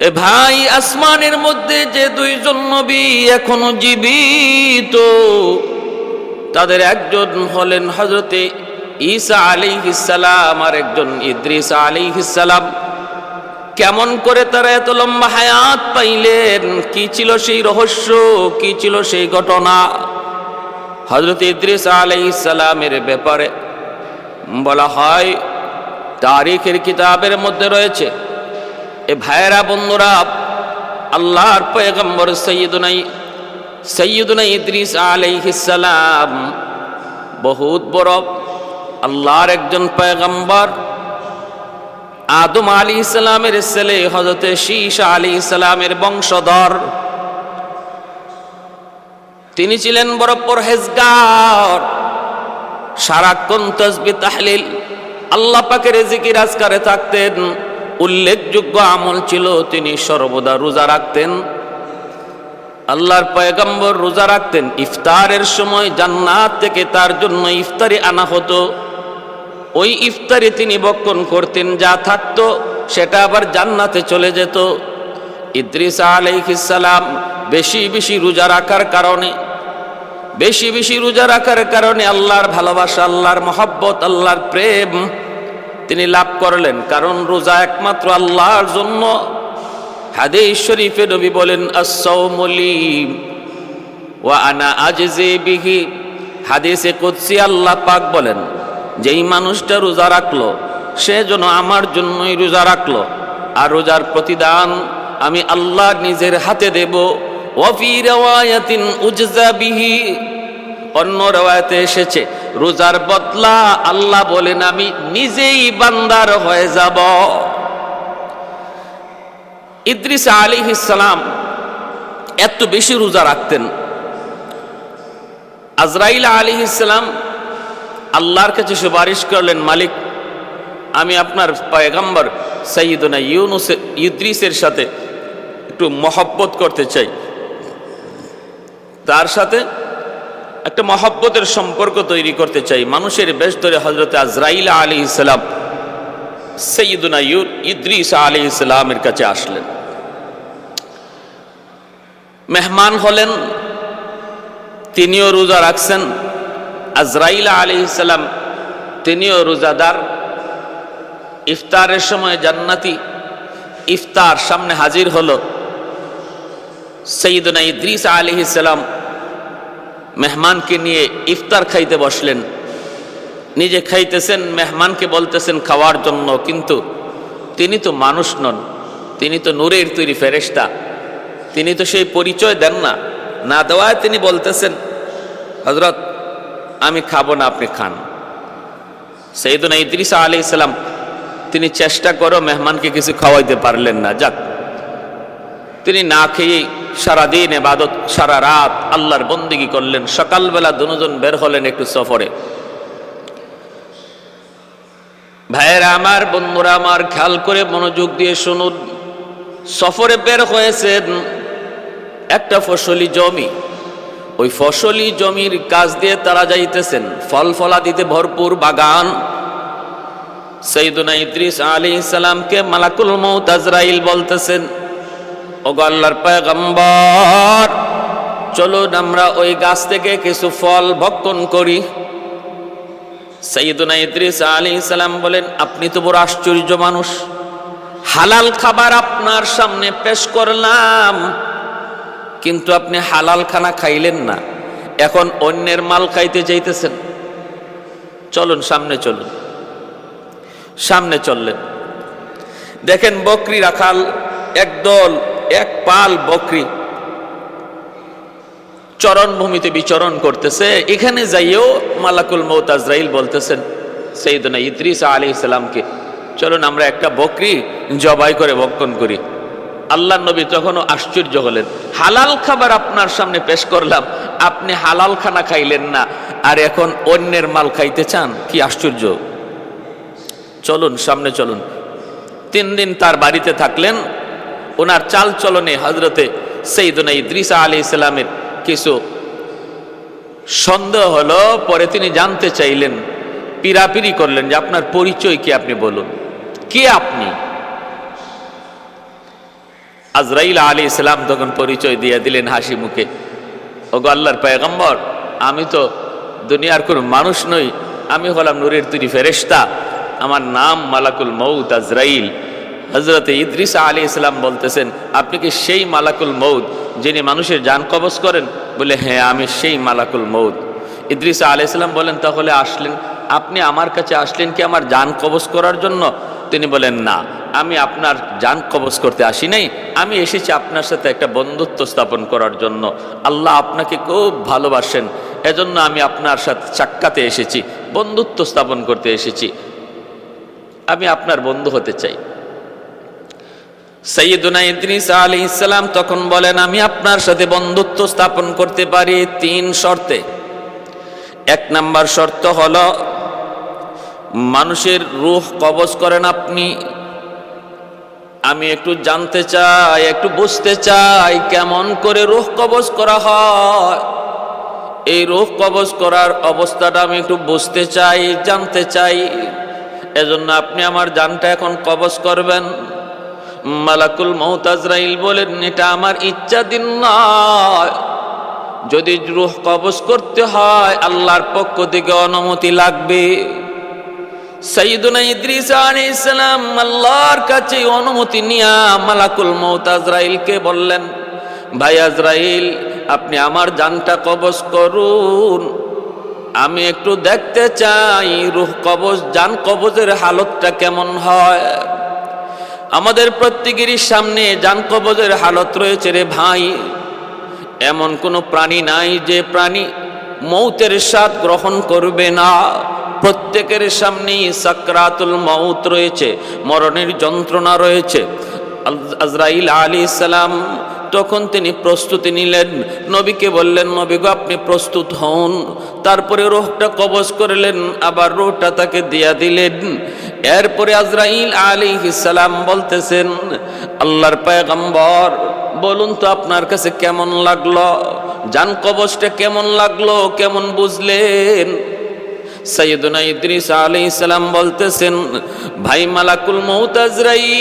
এ ভাই, আসমানের মধ্যে যে দুইজন নবী এখনো জীবিত, তাদের একজন হলেন হযরতে ঈসা আলাইহিস সালাম আর একজন ইদ্রিস আলাইহিস সালাম। কেমন করে তারা এত লম্বা হায়াত পাইলেন? কি ছিল সেই রহস্য, কি ছিল সেই ঘটনা? হযরত ইদ্রিস আলাইহিস সালামের ব্যাপারে বলা হয়, তারিখের কিতাবের মধ্যে রয়েছে। এ ভাইয়েরা, বন্ধুরা, আল্লাহর পয়গম্বর সৈয়দুনা ইদ্রিস আলাইহিস সালাম বহুত বড় আল্লাহর একজন পয়গম্বর। আদম আলাইহিস সালামের ছেলে হযরত শীস আলাইহিস সালামের বংশধর। তিনি ছিলেন বড় পরহেজগার, সারাক্ষণ তাসবিহ তাহলিল আল্লাহ পাকের জিকির আজকারে থাকতেন। উল্লেখযোগ্য আমল ছিল তিনি সর্বদা রোজা রাখতেন। আল্লাহর পয়গম্বর রোজা রাখতেন। ইফতারের সময় জান্নাত থেকে তার জন্য ইফতারি আনা হতো। ওই ইফতারি তিনি ভক্ষণ করতেন, যা থাকতো সেটা আবার জান্নাতে চলে যেত। ইদ্রিস আলাইহিস সালাম বেশি বেশি রোজা রাখার কারণে আল্লাহর ভালোবাসা, আল্লাহর মহব্বত, আল্লাহর প্রেম তিনি লাভ করলেন। কারণ রোজা একমাত্র আল্লাহর জন্য। হাদিস শরীফে নবী বলেন, আস-সাওমু লি ওয়া আনা আজজি বিহি। হাদিসে কুদসি আল্লাহ পাক বলেন, যেই মানুষটা রোজা রাখলো সে যেন আমার জন্যই রোজা রাখলো, আর রোজার প্রতিদান আমি আল্লাহ নিজের হাতে দেব। ওয়া ফি riwayatin উজজা বিহি। অন্য রিওয়ায়াতে এসেছে, রোজার বদলা আল্লাহ বলেন আমি নিজেই বান্দার হয়ে যাব। ইদ্রিস আলাইহিস সালাম এত বেশি রোজা রাখতেন। আজরাইল আলাইহিস সালাম আল্লাহর কাছে সুপারিশ করলেন, মালিক, আমি আপনার পয়গম্বর সৈয়দনা ইদ্রিসের সাথে একটু মহব্বত করতে চাই, তার সাথে একটা মহব্বতের সম্পর্ক তৈরি করতে চাই। মানুষের বেশ ধরে হযরত আজরাইল আলাইহিস সালাম সৈয়দনা ইদ্রিস আলাইহিস সালামের কাছে আসলেন। মেহমান হলেন, তিনিও রোজা রাখছেন। আজরাইল আলাইহিস সালাম তিনিও রোজাদার। ইফতারের সময় জান্নাতি ইফতার সামনে হাজির হলো। সৈয়দনা ইদ্রিস আলাইহিস সালাম মেহমানকে নিয়ে ইফতার খাইতে বসলেন। নিজে খাইতেছেন, মেহমানকে বলতেছেন খাওয়ার জন্য, কিন্তু তিনি তো মানুষ নন, তিনি তো নূরের তৈরি ফেরেশতা, তিনি তো সেই পরিচয় দেন না। না দেওয়ায় তিনি বলতেছেন, হযরত আমি খাবো না, আপনি খান। সৈয়দনা ইদ্রিস আলাইহিস সালাম তিনি চেষ্টা করে মেহমানকে কিছু খাওয়াইতে পারলেন না। যাক, তিনি না খেয়ে সারাদিন ইবাদত, সারা রাত আল্লাহর বন্দেগী করলেন। সকালবেলা দুজন বের হলেন একটু সফরে। ভাইয়েরা আমার, বন্ধুরা আমার, খেয়াল করে মনোযোগ দিয়ে শুনুন। সফরে বের হয়েছেন একটা ফসলি জমি। ওই ফসলি জমির কাজ দিয়ে তারা যাইতেছেন, ফল ফলাদিতে ভরপুর বাগান। সৈয়দনা ইদ্রিস আলাইহিস সালামকে মালাকুল মউত আজরাইল বলতেছেন, ওগো আল্লাহর পয়গম্বর, চলুন আমরা ওই গাছ থেকে কিছু ফল ভক্ষণ করি। সৈয়দনা ইদ্রিস আলাইহিস সালাম বলেন, আপনি তো বড় আশ্চর্য মানুষ, হালাল খাবার আপনার সামনে পেশ করলাম, কিন্তু আপনি হালাল খানা খাইলেন না, এখন অন্যের মাল খাইতে চাইতেছেন। চলুন সামনে চলুন। সামনে চললেন, দেখেন বকরি রাখাল একদল, এক পাল বকরি চরণভূমিতে বিচরণ করতেছে। এখানে যাইও মালাকুল মউত আজরাইল বলতেছেন সৈয়দনা ইদ্রিস আলাইহিস সালামকে, চলুন আমরা একটা বকরি জবাই করে ভক্ষণ করি। আল্লাহর নবী তখনও আশ্চর্য হলেন, হালাল খাবার আপনার সামনে পেশ করলাম, আপনি হালাল খানা খাইলেন না, আর এখন অন্যের মাল খাইতে চান, কি আশ্চর্য। চলুন সামনে চলুন। 3 দিন তার বাড়িতে থাকলেন। ওনার চাল চলনে হযরতে সৈয়দনা ইদ্রিস আলাইহিস সালামের কিছু সন্দেহ হলো। পরে তিনি জানতে চাইলেন, পিরাপিরি করলেন যে আপনার পরিচয় কি, আপনি বলুন কে আপনি। আজরাইল আলাইহিস সালাম তখন পরিচয় দিয়ে দিলেন হাসি মুখে, ওগো আল্লাহর পয়গম্বর, আমি তো দুনিয়ার কোনো মানুষ নই, আমি হলাম নূরের তৈরি ফেরেশতা, আমার নাম মালাকুল মউত আজরাইল। হযরত ইদ্রিস আলাইহিস সালাম বলতেছেন, আপনি কি সেই মালাকুল মউত যিনি মানুষের জান কবজ করেন? বলে, হ্যাঁ, আমি সেই মালাকুল মউত। ইদ্রিস আলাইহিস সালাম বলেন, তাহলে আসলেন, আপনি আমার কাছে আসলেন কি আমার জান কবজ করার জন্য? তিনি বলেন, না, আমি আপনার জান কবজ করতে আসি নাই, আমি এসেছি আপনার সাথে একটা বন্ধুত্ব স্থাপন করার জন্য। আল্লাহ আপনাকে খুব ভালোবাসেন, এজন্য আমি আপনার সাথে সাক্ষাতে এসেছি, বন্ধুত্ব স্থাপন করতে এসেছি, আমি আপনার বন্ধু হতে চাই। সাইয়্যিদুনা ইদ্রিস আলাইহিস সালাম তখন বলেন, আমি আপনার সাথে বন্ধুত্ব স্থাপন করতে পারি 3 শর্তে। 1 নাম্বার শর্ত হলো, মানুষের রূহ কবজ করেন আপনি, আমি একটু জানতে চাই, একটু বুঝতে চাই কেমন করে রূহ কবজ করা হয়। এই রূহ কবজ করার অবস্থাটা আমি একটু বুঝতে চাই, জানতে চাই, এজন্য আপনি আমার জানটা এখন কবজ করবেন। মালাকুল মউত আজরাইল বলেন, এটা আমার ইচ্ছাধীন নয়, যদি রূহ কবজ করতে হয় আল্লাহর পক্ষ থেকে অনুমতি লাগবে। সাইয়্যিদুনা ইদ্রিস আলাইহিস সালাম আল্লাহর কাছে অনুমতি নিয়া মালাকুল মউত আজরাইলকে বললেন, ভাই আজরাইল, আপনি আমার জানটা কবজ করুন, আমি একটু দেখতে চাই রূহ কবজ, জান কবজের হালতটা কেমন হয়। আমাদের প্রত্যেকেরই সামনে জান কবজের হালত রয়েছে রে ভাই। এমন কোনো প্রাণী নাই যে প্রাণী মৌতের স্বাদ গ্রহণ করবে না। প্রত্যেকের সামনেই সাকরাতুল মউত রয়েছে, মরণের যন্ত্রণা রয়েছে। আজরাইল আলাইহিস সালাম তখন তিনি প্রস্তুতি নিলেন, নবীকে বললেন, নবী গো, আপনি প্রস্তুত হন। তারপরে রূহটা কবজ করলেন, আবার রূহটা তাকে দিয়া দিলেন। এরপরে আজরাইল আলাইহিস সালাম বলতেছেন, আল্লাহর পয়গম্বর, বলুন তো আপনার কাছে কেমন লাগলো, জান কবজটা কেমন লাগলো, কেমন বুঝলেন? সাইয়্যিদুনা ইদ্রিস আলাইহিস সালাম বলতেছেন, ভাই মালাকুল মউত আজরাইল,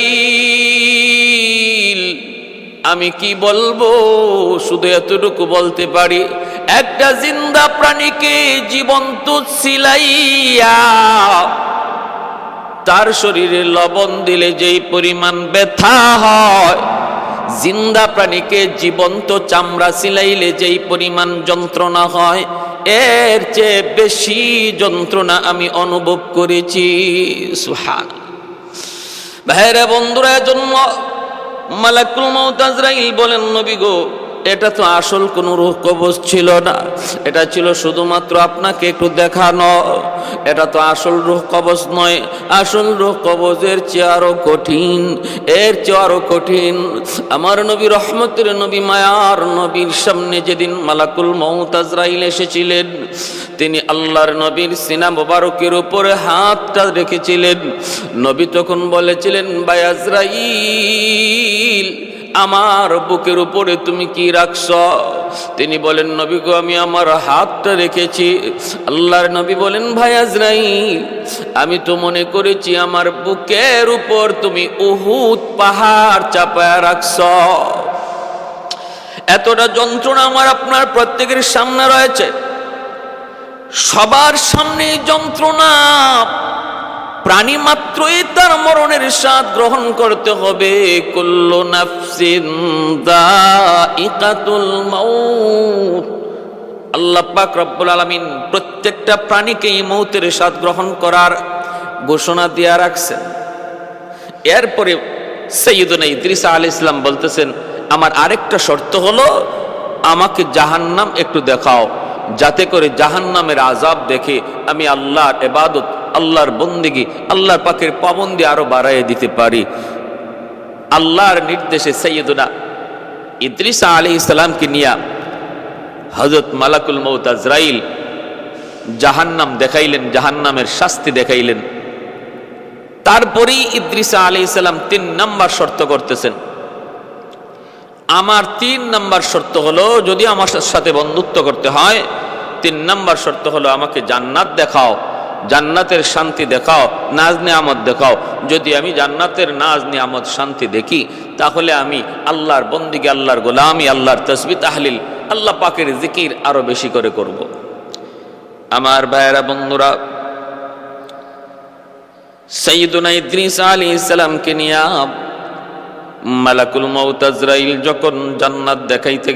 আমি কি বলবো, শুধু এতটুকু বলতে পারি, একটা জিন্দা প্রাণীকে জীবন্ত ছিলাইয়া তার শরীরে লবণ দিলে যেই পরিমাণ ব্যথা হয়, জিন্দা প্রাণীকে জীবন্ত চামড়া ছিলাইলে যেই পরিমাণ যন্ত্রণা হয়, এর চেয়ে বেশি যন্ত্রণা আমি অনুভব করেছি। সুবহানাল্লাহ। ভাইরা বন্ধুরা, জন্য মালাকুল মউত আজরাইল বলেন, নবী গো, এটা তো আসল কোনো রূহ কবজ ছিল না, এটা ছিল শুধুমাত্র আপনাকে একটু দেখানো, এটা তো আসল রূহ কবজ নয়। আসল রূহ কবজের চেয়ে আরো কঠিন, এর চেয়ে আরো কঠিন। আমার নবী, রহমতের নবী, মায়ার নবীর সামনে যেদিন মালাকুল মউত আজরাইল এসেছিলেন, তিনি আল্লাহর নবীর সিনা মোবারকের উপরে হাতটা রেখেছিলেন। নবী তখন বলেছিলেন, ভাই আজরাইল, আমার বুকের উপরে তুমি কি রাখছ? তিনি বলেন, নবী গো, আমি আমার হাতটা রেখেছি। আল্লাহর নবী বলেন, ভাই আজরাইল, আমি তো মনে করেছি আমার বুকের উপর তুমি উহুদ পাহাড় চাপায়া রাখছ। এতটা যন্ত্রণা আমার আপনার প্রত্যেকের সামনে রয়েছে, সবার সামনে যন্ত্রণা। প্রাণী মাত্রই তার মরণের স্বাদ গ্রহণ করতে হবে। কুল্লু নাফসিন যায়িকাতুল মাউত। আল্লাহ পাক রব্বুল আলামিন প্রত্যেকটা প্রাণীকে এই মৌতের স্বাদ গ্রহণ করার ঘোষণা দিয়ে রাখছেন। এরপরে সাইয়্যিদুনা ইদ্রিস আলাইহিস সালাম বলতেছেন, আমার আরেকটা শর্ত হলো, আমাকে জাহান্নাম একটু দেখাও, যাতে করে জাহান্নামের আযাব দেখে আমি আল্লাহর ইবাদত, আল্লাহর বন্দেগী, আল্লাহর পাকের পাবন্দি আরো বাড়াইয়ে দিতে পারি। আল্লাহর নির্দেশে সাইয়্যিদুনা ইদ্রিস আলাইহিস সালামকে নিয়ে হযরত মালাকুল মউত আজরাইল জাহান্নাম দেখাইলেন, জাহান্নামের শাস্তি দেখাইলেন। তারপরেই ইদ্রিস আলাইহিস সালাম 3 নাম্বার শর্ত করতেছেন, আমার 3 নাম্বার শর্ত হলো, যদি আমার সাথে বন্ধুত্ব করতে হয়, 3 নাম্বার শর্ত হলো, আমাকে জান্নাত দেখাও, জান্নাতের শান্তি দেখাও, নাজ নিয়ামত দেখাও। যদি আমি জান্নাতের নাজ নিয়ামত শান্তি দেখি, তাহলে আমি আল্লাহর বন্দিকে, আল্লাহর গোলামি, আল্লাহর তাসবিহ তাহলিল, আল্লাহ পাকের জিকির আরো বেশি করে করব। আমার ভাইয়েরা, বন্ধুরা, সাইয়্যিদুনা ইদ্রিস আলাইহিস সালামকে নিয়ে মালাকুল মউত আজরাইল যখন জান্নাত দেখাইতে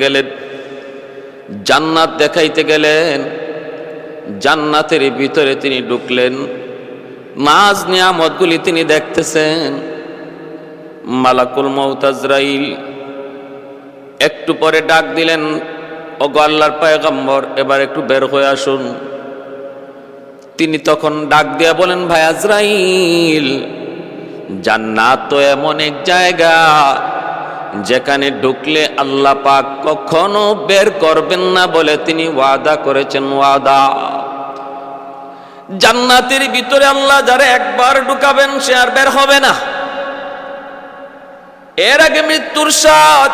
গেলেন, জান্নাতের ভিতরে তিনি ঢুকলেন, নাজ নিয়ামতগুলি তিনি দেখতেছেন। মালাকুল মউত আজরাইল একটু পরে ডাক দিলেন, ওগো আল্লাহর পয়গম্বর, এবার একটু বের হয়ে আসুন। তিনি তখন ডাক দিয়া বলেন, ভাই আজরাইল, জান্নাত তো এমন এক জায়গা যেখানে ঢুকলে আল্লাহ পাক কখনো বের করবেন না বলে তিনি ওয়াদা করেছেন। ওয়াদা, জান্নাতের ভিতরে আল্লাহ যারা একবার ঢুকাবেন সে আর বের হবে না। এর আগে মৃত্যুর স্বাদ,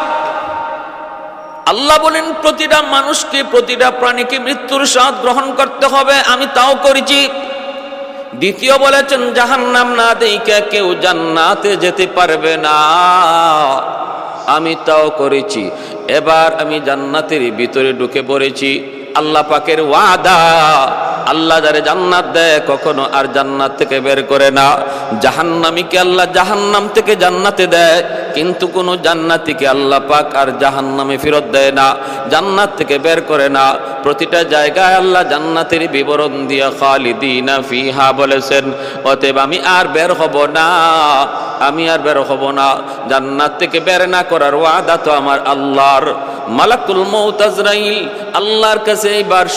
আল্লাহ বলেন প্রতিটা মানুষকে, প্রতিটা প্রাণীকে মৃত্যুর স্বাদ গ্রহণ করতে হবে, আমি তাও করেছি। দ্বিতীয় বলেছেন, জাহান্নাম না দেইখা কেউ জান্নাতে যেতে পারবে না, আমি তাও করেছি। এবার আমি জান্নাতের ভিতরে ঢুকে পড়েছি। আল্লাহ পাকের ওয়াদা, আল্লাহ যারে জান্নাত দেয় কখনো আর জান্নাত থেকে বের করে না। জাহান্নামীকে আল্লাহ জাহান্নাম থেকে জান্নাতে দেয়, কিন্তু কোনো জান্নাতীকে আল্লাহ পাক আর জাহান্নামে ফেরত দেয় না, জান্নাত থেকে বের করে না। প্রতিটা জায়গায় আল্লাহ জান্নাতের বিবরণ দিয়া খালিদিনা ফিহা বলেছেন। অতএব আমি আর বের হব না, আমি আর বের হব না। জান্নাত থেকে বের না করার ওয়াদা তো আমার আল্লাহর। মালাকুল মউত আজরাইল আল্লাহর কাছে এবার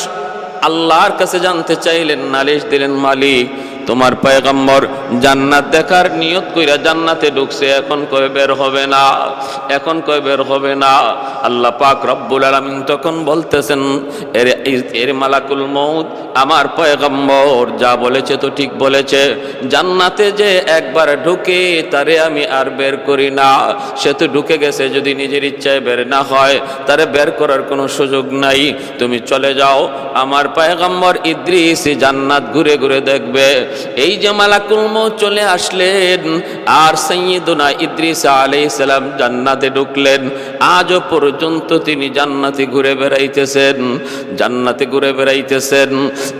আল্লাহর কাছে জানতে চাইলেন, নালিশ দিলেন, মালিক, তোমার পয়গম্বর জান্নাত দেখার নিয়ত কইরা জান্নাতে ঢুকছে, এখন কই বের হবে না, এখন কই বের হবে না। আল্লাহ পাক রব্বুল আলামিন তখন বলতেছেন, এর মালাকুল মউত, আমার পয়গম্বর যা বলেছে তো ঠিক বলেছে। জান্নাতে যে একবার ঢুকে তারে আমি আর বের করি না, সে তো ঢুকে গেছে, যদি নিজের ইচ্ছায় বের না হয় তারে বের করার কোনো সুযোগ নাই। তুমি চলে যাও, আমার পয়গম্বর ইদ্রিস জান্নাত ঘুরে ঘুরে দেখবে। এই যে মালাকুল মউত চলে আসলেন আর সাইয়্যিদুনা ইদ্রিস আলাইহিস সালাম জান্নাতে ঢুকলেন। আজও পর্যন্ত তিনি জান্নাতে ঘুরে বেড়াইতেছেন, জান্নাতে ঘুরে বেড়াইতেছেন।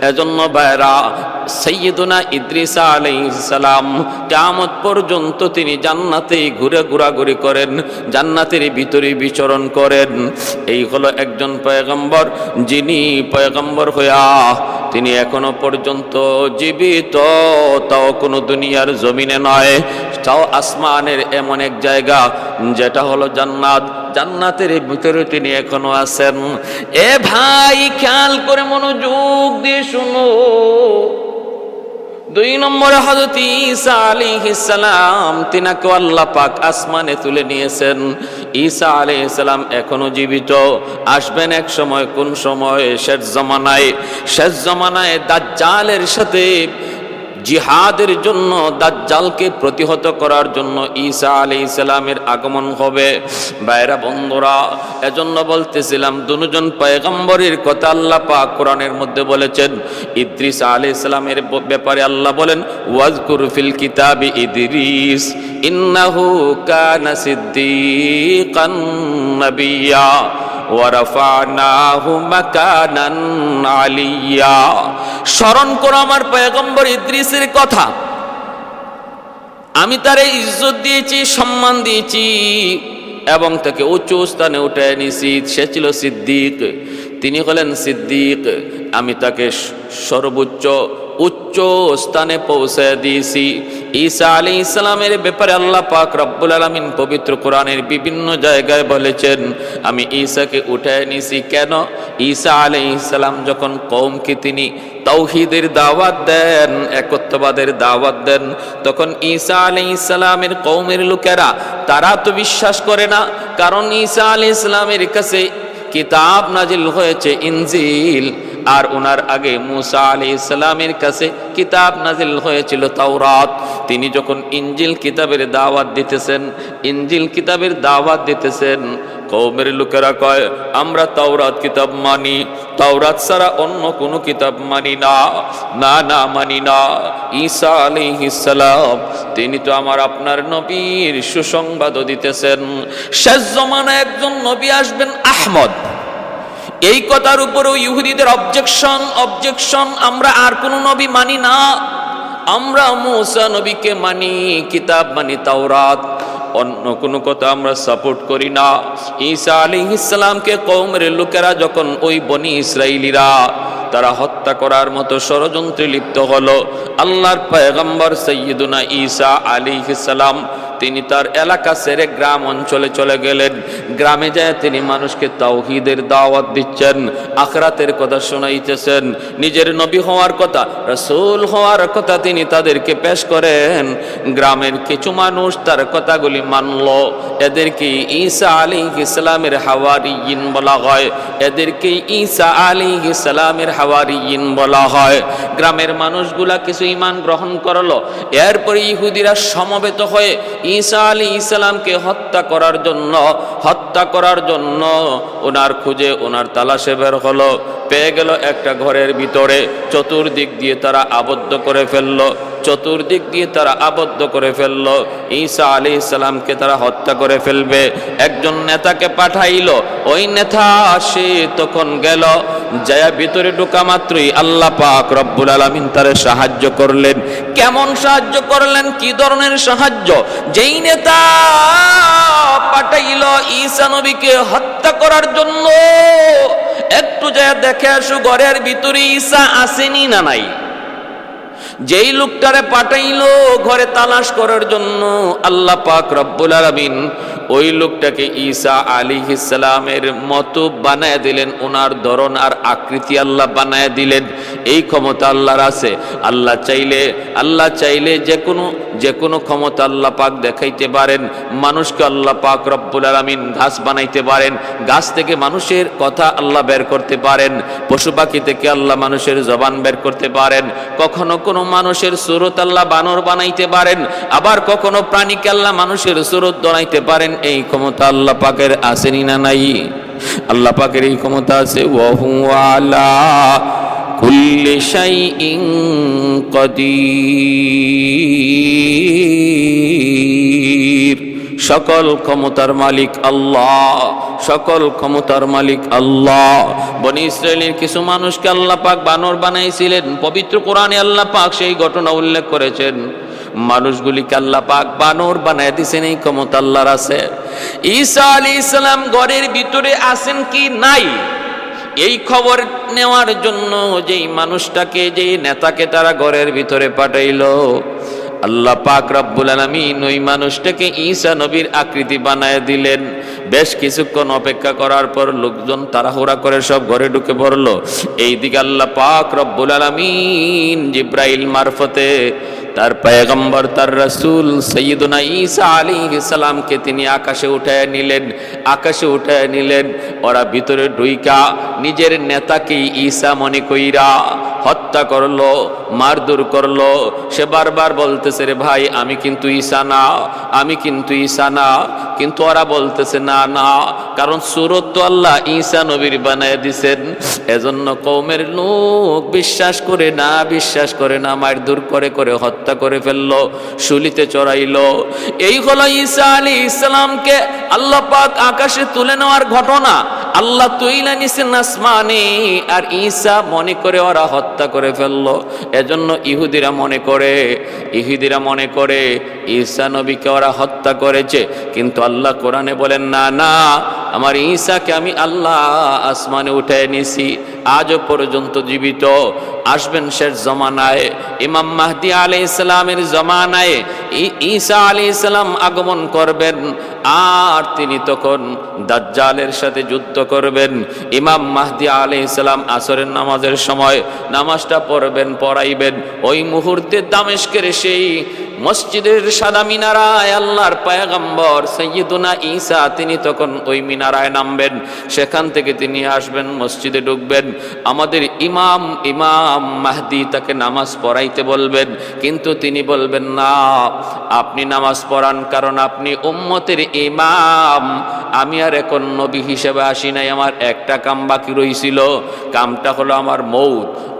এজন্য ভাইরা, সাইয়্যিদুনা ইদ্রিস আলাইহিস সালাম কিয়ামত পর্যন্ত তিনি জান্নাতেই ঘুরে ঘোরাঘুরি করেন, জান্নাতের ভিতরে বিচরণ করেন। এই হলো একজন পয়গম্বর, যিনি পয়গম্বর হইয়া তিনি এখনো পর্যন্ত জীবিত, তাও কোনো দুনিয়ার জমিনে নয়, তাও আসমানের এমন এক জায়গা যেটা হলো জান্নাত। জান্নাতের ভিতরে তিনি এখনো আছেন। এ ভাই, খেয়াল করে মনোযোগ দিয়ে শুনো। 2 নম্বরে হযরত ঈসা আলাইহিস সালাম, তিনাকে আল্লাহ পাক আসমানে তুলে নিয়েছেন। ঈসা আলাইহিস সালাম এখনো জীবিত, আসবেন এক সময়। কোন সময়? শেষ জমানায় দাজ্জালের সাথে জিহাদের জন্য, দাজ্জালকে প্রতিহত করার জন্য ঈসা আলাইহিস সালামের আগমন হবে। ভাইরা, বন্ধুরা, এজন্য বলতেছিলাম দুজন পয়গম্বরের কথা আল্লাহ পাক কোরআনের মধ্যে বলেছেন। ইদ্রিস আলাইহিস সালামের ব্যাপারে আল্লাহ বলেন, ওয়াজকুর ফিল কিতাবি ইদ্রিস ইন্নাহু কানা সিদ্দীকান নাবিয়্যা ওয়ারাফানাহু মাকানান আলিয়্যা। স্মরণ করো আমার পয়গম্বর ইদ্রিসের কথা। আমি তারে ইজ্জত দিয়েছি, সম্মান দিয়েছি এবং তাকে উচ্চ স্থানে উঠে নিয়েছি। সে ছিল সিদ্দিক, তিনি হলেন সিদ্দিক। আমি তাকে সর্বোচ্চ উচ্চ স্থানে পৌঁছে দিয়েছি। ঈসা আলাইহিস সালামের ব্যাপারে আল্লাহ পাক রব্বুল আলামিন পবিত্র কোরআনের বিভিন্ন জায়গায় বলেছেন, আমি ঈসাকে উঠায় নিয়েছি। কেন? ঈসা আলাইহিস সালাম যখন কওমকে তিনি তাওহীদের দাওয়াত দেন, একত্ববাদের দাওয়াত দেন, তখন ঈসা আলাইহিস সালামের কওমের লোকেরা তারা তো বিশ্বাস করে না, কারণ ঈসা আলাইহিস সালামের কাছে কিতাব নাজিল হয়েছে ইনজিল, আর ওনার আগে মূসা আলাইহিস সালামের কাছে কিতাব নাজিল হয়েছিল তাওরাত। তিনি যখন ইনজিল কিতাবের দাওয়াত দিতেছেন, ইনজিল কিতাবের দাওয়াত দিতেছেন, কওমের লোকেরা কয় আমরা তাওরাত কিতাব মানি, তাওরাত ছাড়া অন্য কোনো কিতাব মানি না, না না মানি না। ঈসা আলাইহিস সালাম তিনি তো আমার আপনার নবীর সুসংবাদও দিতেছেন, শেষ জমানায় একজন নবী আসবেন আহমদ। এই কথার উপরেও ইহুদিদের অবজেকশন, আমরা আর কোনো নবী মানি না, আমরা মূসা নবীকে মানি, কিতাব মানি তাওরাত, অন্য কোনো কথা আমরা সাপোর্ট করি না। ঈসা আলাইহিস সালামকে কওমের লোকেরা যখন ওই বনি ইসরাইলিরা তারা হত্যা করার মতো ষড়যন্ত্রে লিপ্ত হলো, আল্লাহর পয়গম্বর সাইয়্যিদুনা ঈসা আলাইহিস সালাম তিনি তার এলাকা ছেড়ে গ্রাম অঞ্চলে চলে গেলেন। গ্রামে যায় তিনি মানুষকে তাওহীদের দাওয়াত দিচ্ছেন, আখিরাতের কথা শোনাইতেছেন, নিজের নবী হওয়ার কথা, রাসূল হওয়ার কথা তিনি তাদেরকে পেশ করেন। গ্রামের কিছু মানুষ তার কথাগুলি মানল, এদেরকে ঈসা আলাইহিস সালামের হাওয়ারিয়িন বলা হয়, এদেরকে ঈসা আলাইহিস সালামের হাওয়ারিয়িন বলা হয়। গ্রামের মানুষগুলা কিছু ঈমান গ্রহণ করলো, এরপরে ইহুদিরা সমবেত হয়ে ঈসা আলাইহিস সালামকে হত্যা করার জন্য ওনার খুঁজে ওনার তালাশে বের হলো, পেয়ে গেল একটা ঘরের ভিতরে, চতুর্দিক দিয়ে তারা আবদ্ধ করে ফেললো, চতুর্দিক দিয়ে তারা আবদ্ধ করে ফেললো। ঈসা আলাইহিস সালামকে তারা হত্যা করে ফেলবে, একজন নেতাকে পাঠাইলো, ওই নেতা সে তখন গেল, যায় ভিতরে ঢোকা মাত্রই আল্লাহ পাক রব্বুল আলামিন তারে সাহায্য করলেন। কেমন সাহায্য করলেন, কি ধরনের সাহায্য? যেই নেতা পাঠাইলো ঈসা নবীকে হত্যা করার জন্য, একটু যায় দেখে আসো ঘরের ভিতরে ঈসা আসেনি না নাই। যেই লোকটারে পাঠাইলো ঘরে তালাশ করার জন্য, আল্লাহ পাক রব্বুল আলামিন ওই লোকটাকে ঈসা আলাইহিস সালামের মতো বানায় দিলেন, ওনার ধরন আর আকৃতি আল্লাহ বানায় দিলেন। এই ক্ষমতা আল্লাহর আছে। আল্লাহ চাইলে যে কোনো ক্ষমতা আল্লাহ পাক দেখাইতে পারেন। মানুষকে আল্লাহ পাক রব্বুল আলামিন গাছ বানাইতে পারেন, গাছ থেকে মানুষের কথা আল্লাহ বের করতে পারেন, পশু পাখি থেকে আল্লাহ মানুষের জবান বের করতে পারেন, কখনো কোনো মানুষের সুরত আল্লাহ বানর বানাইতে পারেন, আবার কখনো প্রাণীকে আল্লাহ মানুষের সুরত বানাইতে পারেন। এই ক্ষমতা আল্লাহ পাকের আসেনি না নাই? আল্লাহ পাকের এই ক্ষমতা আছে। ওয়া হুয়া আলা কুল্লি শাইইন কাদির। সকল ক্ষমতার মালিক আল্লাহ, সকল ক্ষমতার মালিক আল্লাহ। বনি ইসরায়েলের কিছু মানুষকে আল্লাহ পাক বানর বানাইছিলেন, পবিত্র কোরআনে আল্লাহ পাক সেই ঘটনা উল্লেখ করেছেন। মানুষগুলিকে আল্লাহ পাক বানর বানায় দিয়েছেন, এই ক্ষমতা আল্লাহর আছে। ঈসা আলাইহিস সালাম ঘরের ভিতরে আছেন কি নাই, এই খবর নেওয়ার জন্য যেই মানুষটাকে, যেই নেতাকে তারা ঘরের ভিতরে পাঠাইলো, আল্লাহ পাক রব্বুল আলামিন ওই মানুষটাকে ঈসা নবীর আকৃতি বানায় দিলেন। বেশ কিছুক্ষণ অপেক্ষা করার পর লোকজন তাড়াহুড়া করে সব ঘরে ঢুকে পড়লো। এইদিকে আল্লাহ পাক রব্বুল আলামিন জিব্রাইল মারফতে তার পয়গম্বর, তার রাসূল সাইয়্যিদুনা ঈসা আলাইহিস সালামকে তিনি আকাশে উঠায় নিলেন। ওরা ভিতরে ঢুইকা নিজের নেতাকে ঈসা মনে কইরা হত্যা করলো, মারধর করলো। সে বারবার বলতেছে, রে ভাই আমি কিন্তু ঈসা না, কিন্তু ওরা বলতেছে না না, কারণ সুরত তো আল্লাহ ঈসা নবীর বানায় দিছেন। এজন্য কওমের লোক বিশ্বাস করে না, মারধর করে হত্যা করে ফেললো, শুলিতে চড়াইলো। এই হলো ঈসা আলাইহিস সালামকে আল্লাহ পাক আকাশে তুলে নেওয়ার ঘটনা। আল্লাহ তুইলা নিছেন আসমানে, আর ঈসা মনে করে ওরা হত্যা করে ফেললো। এজন্য ইহুদিরা মনে করে ঈসা নবীকে ওরা হত্যা করেছে, কিন্তু আল্লাহ কোরআনে বলেন না না, আমার ঈসাকে আমি আল্লাহ আসমানে উঠায় নিছি, আজও পর্যন্ত জীবিত। আসবেন শেষ জমানায়, ইমাম মাহদী আলাইহিস সালামের জমানায় ঈসা আলাইহিস সালাম আগমন করবেন, আর তিনি তখন দাজ্জালের সাথে যুদ্ধ করবেন। ইমাম মাহদী আলাইহিস সালাম আসরের নামাজের সময় নামাজটা পড়াইবেন। ওই মুহূর্তে দামেস্কের সেই মসজিদের সাদা মিনারায় আল্লাহর পয়গম্বর সাইয়্যিদুনা ঈসা তিনি তখন ওই মিনারায় নামবেন, সেখান থেকে তিনি আসবেন, মসজিদে ঢুকবেন। আমাদের ইমাম মাহদি তাকে নামাজ পড়াইতে বলবেন, কিন্তু তিনি বলবেন না, আপনি নামাজ পড়ান, কারণ আপনি উম্মতের ইমাম। আমি আর এখন নবী হিসেবে আসি নাই, আমার একটা কাম বাকি রইছিল, কামটা হলো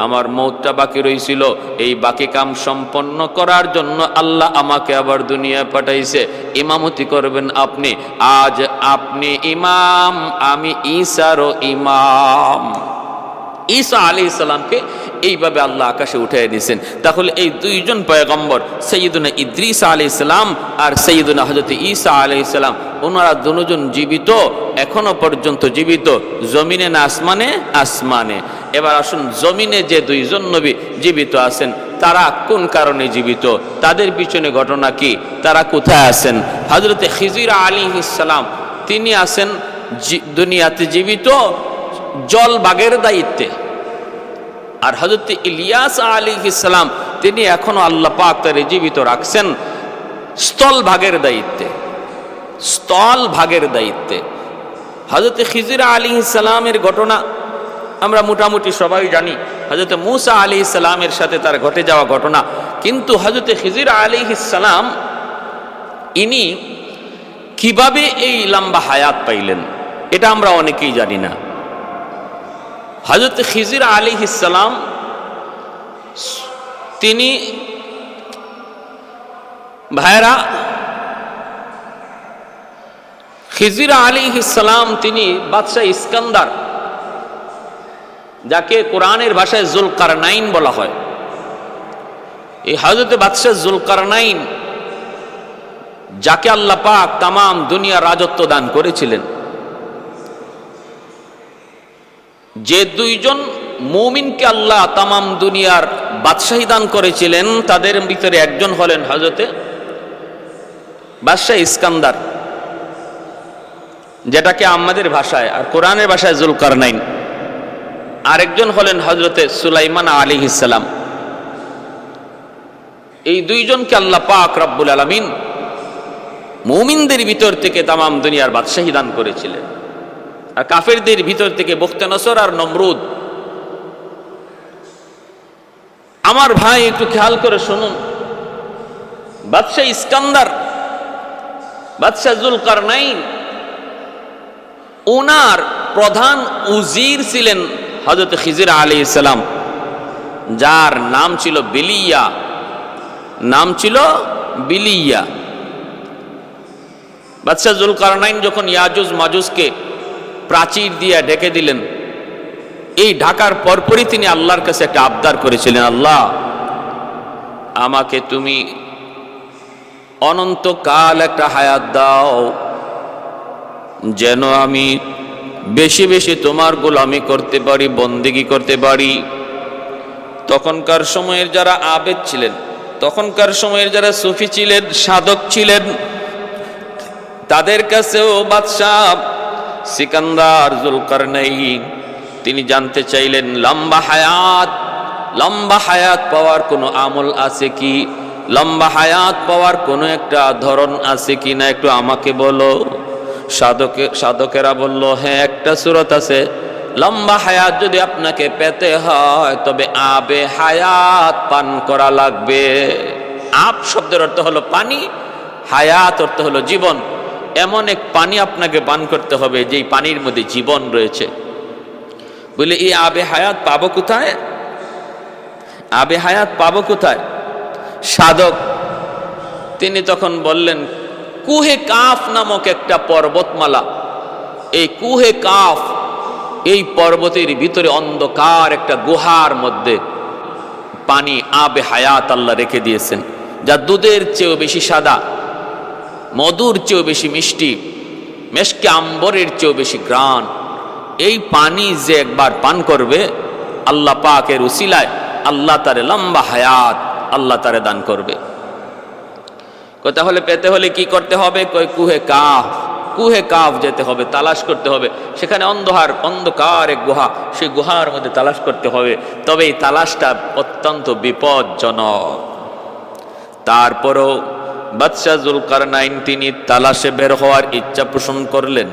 আমার মৌতটা বাকি রইছিল। এই বাকি কাম সম্পন্ন করার জন্য আল্লাহ আমাকে আবার দুনিয়া পাঠাইছে, ইমামতি করবেন আপনি। আজ আপনি ইমাম, আমি ঈসারও ইমাম। ঈসা আলাইহিস সালামকে এইভাবে আল্লাহ আকাশে উঠিয়ে দিয়েছেন। তাহলে এই দুইজন পয়গম্বর সাইয়্যিদুনা ইদ্রিস আলাইহিস সালাম আর সাইয়্যিদুনা হযরত ঈসা আলাইহিস সালাম, ওনারা দুজন জীবিত, এখনো পর্যন্ত জীবিত, জমিনে না আসমানে? আসমানে। এবার আসুন, জমিনে যে দুইজন নবী জীবিত আছেন, তারা কোন কারণে জীবিত, তাদের পিছনে ঘটনা কি, তারা কোথায় আছেন? হযরত খিজির আলাইহিস সালাম তিনি আছেন দুনিয়াতে জীবিত জল বাগের দায়িত্বে, আর হযরত ইলিয়াস আলাইহিস সালাম তিনি এখনো আল্লাহ পাক তারে জীবিত রাখছেন স্থল ভাগের দায়িত্বে। হযরত খিজির আলাইহিস সালামের ঘটনা আমরা মোটামুটি সবাই জানি, হযরত মূসা আলাইহিস সালামের সাথে তার ঘটে যাওয়া ঘটনা। কিন্তু হযরত খিজির আলাইহিস সালাম ইনি কিভাবে এই লম্বা হায়াত পাইলেন, এটা আমরা অনেকেই জানি না। হযরত খিজির আলাইহিস সালাম তিনি, ভাইরা, খিজির আলাইহিস সালাম তিনি বাদশাহ ইস্কান্দার, যাকে কোরআনের ভাষায় জুলকারনাইন বলা হয়, এই হযরত বাদশাহ জুলকারনাইন, যাকে আল্লাহ পাক তামাম দুনিয়ার রাজত্ব দান করেছিলেন, যে দুইজন মুমিনকে আল্লাহ তামাম দুনিয়ার বাদশাহী দান করেছিলেন, তাদের ভিতরে একজন হলেন হযরতে বাদশাহ ইস্কান্দার, যেটাকে আমাদের ভাষায় আর কোরআনের ভাষায় জুলকারনাইন। আরেকজন হলেন হযরতে সুলাইমান আলাইহিস সালাম। এই দুইজনকে আল্লাহ পাক রব্বুল আলামিন মুমিনদের ভিতর থেকে তামাম দুনিয়ার বাদশাহী দান করেছিলেন, আর কাফেরদের ভিতর থেকে বুখতানসর আর নমরুদ। আমার ভাই একটু খেয়াল করে শুনুন, বাদশাহ ইস্কান্দার, বাদশাহ জুলকারনাইন, ওনার প্রধান উজির ছিলেন হযরত খিজির আলাইহিস সালাম, যার নাম ছিল বিলিয়া। বাদশাহ জুলকারনাইন যখন ইয়াজুজ মাজুজকে প্রাচীর দিয়ে ঢেকে দিলেন, এই ঢাকার পরপরই তিনি আল্লাহর কাছে একটা আবদার করেছিলেন, আল্লাহ আমাকে তুমি অনন্তকাল একটা হায়াত দাও, যেন আমি বেশি বেশি তোমার গোলামি করতে পারি, বন্দেগী করতে পারি। তখনকার সময়ের যারা আবেদ ছিলেন, তখনকার সময়ের যারা সুফি ছিলেন, সাধক ছিলেন, তাদের কাছেও বাদশাহ সিকান্দার জুলকারনাইন তিনি জানতে চাইলেন, লম্বা হায়াত পাওয়ার কোনো আমল আছে কি, লম্বা হায়াত পাওয়ার কোনো একটা ধরন আছে কি না, একটু আমাকে বলো। সাধকেরা বলল, হ্যাঁ, একটা সূরত আছে, লম্বা হায়াত যদি আপনাকে পেতে হয় তবে আবে হায়াত পান করা লাগবে। আব শব্দের অর্থ হলো পানি, হায়াত অর্থ হলো জীবন। এমন এক পানি আপনাকে পান করতে হবে যেই পানির মধ্যে জীবন রয়েছে। বলে, এই আবে হায়াত পাবো কোথায়? আবে হায়াত পাবো কোথায়? সাধক তিনি তখন বললেন, কুহে কাফ নামক একটা পর্বতমালা, এই কুহে কাফ, এই পর্বতের ভিতরে অন্ধকার একটা গুহার মধ্যে পানি আবে হায়াত আল্লাহ রেখে দিয়েছেন, যা দুধের চেয়েও বেশি সাদা, মধুর চেয়েও বেশি মিষ্টি, মেশকে আম্বরের চেয়েও বেশি ঘ্রাণ। এই পানি যে একবার পান করবে, আল্লাহ পাকের উসিলায় আল্লাহ তারে লম্বা হায়াত আল্লাহ তারে দান করবে। তাহলে পেতে হলে কি করতে হবে? কুহে কাফ যেতে হবে, তালাশ করতে হবে। সেখানে অন্ধকার এক গুহা, সেই গুহার মধ্যে তালাশ করতে হবে। তবে এই তালাশটা অত্যন্ত বিপজ্জনক। তারপরও বাদশাহ জুলকারনাইন তিনি তালাশে বের হওয়ার ইচ্ছা পোষণ করলেন।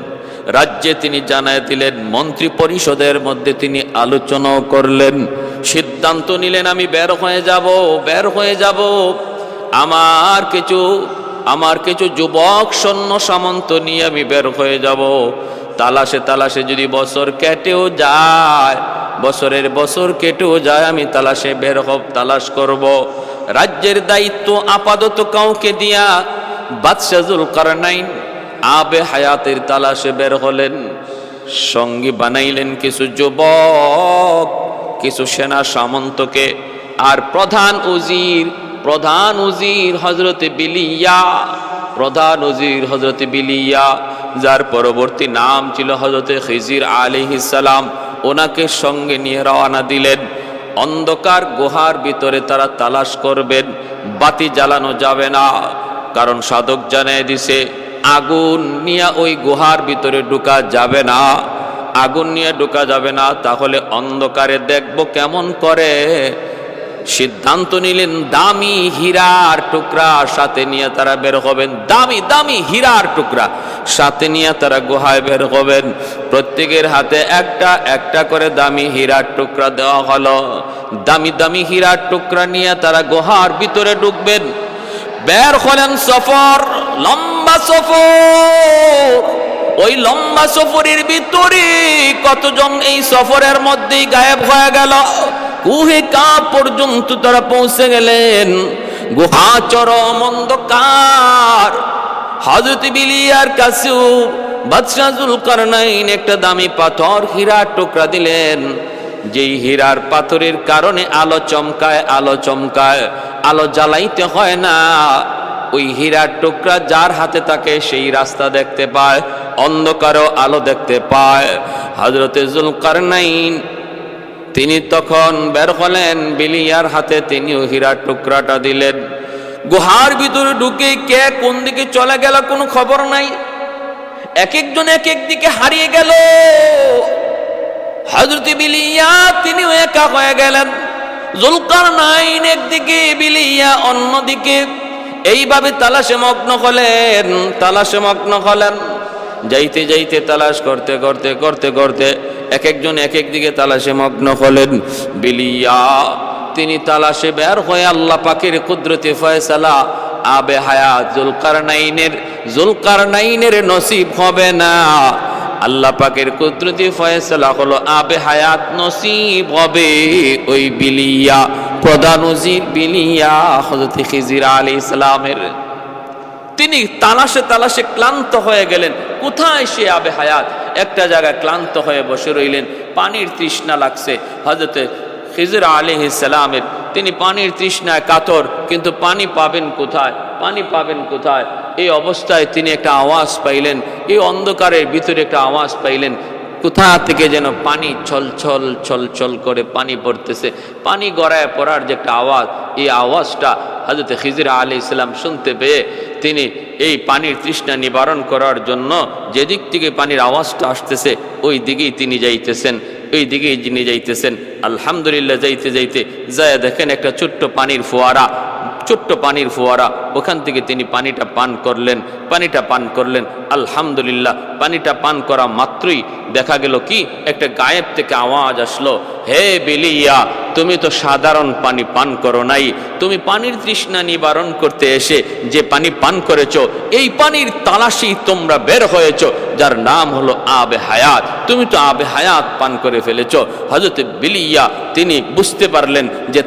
রাজ্যে তিনি জানায় দিলেন, মন্ত্রী পরিষদের মধ্যে তিনি আলোচনাও করলেন, সিদ্ধান্ত নিলেন আমি বের হয়ে যাব। আমার কিছু যুবক সৈন্য সামন্ত নিয়ে আমি বের হয়ে যাব। তালাশে যদি বছর কেটেও যায়, বছর কেটেও যায়, আমি তালাশে বের হব, তালাশ করব। রাজ্যের দায়িত্ব আপাতত কাউকে দিয়া বাদশাহ জুলকারনাইন আবে হায়াতের তালাশে বের হলেন। সঙ্গী বানাইলেন কিছু যুবক, কিছু সেনা সামন্তকে, আর প্রধান উজির হযরতে বিলিয়া, যার পরবর্তী নাম ছিল হযরতে খিজির আলাইহিস সালাম, ওনাকে সঙ্গে নিয়ে রওনা দিলেন। অন্ধকার গুহার ভিতরে তারা তালাশ করবেন, বাতি জ্বালানো যাবে না, কারণ সাধক জানিয়ে দিছে আগুন নিয়ে ওই গুহার ভিতরে ঢোকা যাবে না, তাহলে অন্ধকারে দেখব কেমন করে। সিদ্ধান্ত নিলেন দামি হীরার টুকরা সাথে নিয়ে তারা বের হবেন, দামি হীরার টুকরা সাথে নিয়ে তারা গুহায় বের হবেন। প্রত্যেকের হাতে একটা করে দামি হীরার টুকরা দেওয়া হলো। দামি হীরার টুকরা নিয়ে তারা গুহার ভিতরে ঢুকবেন। বের হলেন লম্বা সফর। ওই লম্বা সফরের ভিতরে কতজন এই সফরের মধ্যেই গায়েব হয়ে গেল। কুহে কাপ পর্যন্ত তারা পৌঁছে গেলেন। গুহা চরম অন্ধকার। হযরত বিলিয়ার কাছেও বাদশাহ জুলকারনাইন একটা দামি পাথর হীরার টুকরা দিলেন, যেই হীরার পাথরের কারণে আলো চমকায়, আলো জ্বালাইতে হয় না। ওই হীরার টুকরা যার হাতে থাকে সেই রাস্তা দেখতে পায়, অন্ধকারও আলো দেখতে পায়। হযরতে জুলকারনাইন তিনি তখন বের হলেন, বিলিয়ার হাতে তিনিও হীরার টুকরাটা দিলেন। গুহার ভিতরে ঢুকে কে কোন দিকে চলে গেল কোনো খবর নাই, এক একজন এক এক দিকে হারিয়ে গেল। হযরত বিলিয়া তিনিও একা হয়ে গেলেন, জুলকারনাইন একদিকে, বিলিয়া অন্যদিকে। এইভাবে তালাশে মগ্ন হলেন। যাইতে তালাশ করতে এক একজন এক এক দিকে তালাশে মগ্ন হলেন। বিলিয়া তিনি তালাশে বের হয়ে আল্লাহ পাকের কুদরতে ফয়সালা আবে হায়াত জুলকারনাইনের নসিব হবে না। আল্লাহ পাকের কুদরতে ফয়সালা হলো আবে হায়াত নসিব হবে ওই বিলিয়া, প্রধান উজির বিলিয়া হযরত খিজির আলাইহিস সালামের। তিনি তালাশে ক্লান্ত হয়ে গেলেন, কোথায় সে আবে হায়াত। একটা জায়গায় ক্লান্ত হয়ে বসে রইলেন, পানির তৃষ্ণা লাগছে। হযরত খিজির আলাইহিস সালামের তিনি পানির তৃষ্ণায় কাতর, কিন্তু পানি পাবেন কোথায়। এই অবস্থায় তিনি একটা আওয়াজ পাইলেন, এই অন্ধকারের ভিতরে একটা আওয়াজ পাইলেন, কোথা থেকে যেন পানি ছল করে পানি পড়তেছে। পানি গড়ায় পড়ার যে একটা আওয়াজ, এই আওয়াজটা হযরত খিজির আলাইহিস সালাম শুনতে পেয়ে তিনি এই পানির তৃষ্ণা নিবারণ করার জন্য যেদিক থেকে পানির আওয়াজটা আসতেছে ওই দিকেই তিনি যাইতেছেন। আলহামদুলিল্লাহ, যাইতে যায় দেখেন একটা ছোট্ট পানির ফোয়ারা, ওখান থেকে তিনি পানিটা পান করলেন। আলহামদুলিল্লাহ, পানিটা পান করা মাত্রই দেখা গেল কি একটা গায়েব থেকে আওয়াজ আসলো, হে বিলিয়া, তুমি তো সাধারণ পানি পান করো নাই, তুমি পানির তৃষ্ণা নিবারণ করতে এসে যে পানি পান করেছো, এই পানির তালাশি তোমরা বের হয়েছো, যার নাম হলো আবে হায়াত। তুমি তো আবে হায়াত পান করে ফেলেছো। হযরত বিলিয়া তিনি বুঝতে পারলেন যে